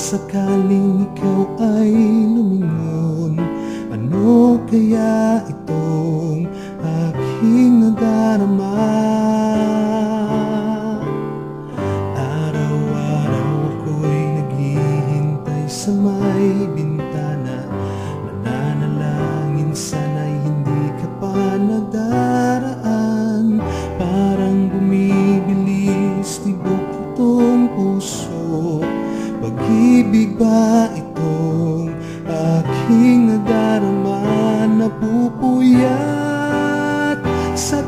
sakaling ikaw ay lumingon, ano kaya itong aking nadarama? Araw-araw ako'y naghihintay sa may bintana, mananalangin sana'y hindi ka pa nadaraan. Parang bumibilis tibok itong puso, pag-ibig ba itong aking nadarama? Napupuyat sa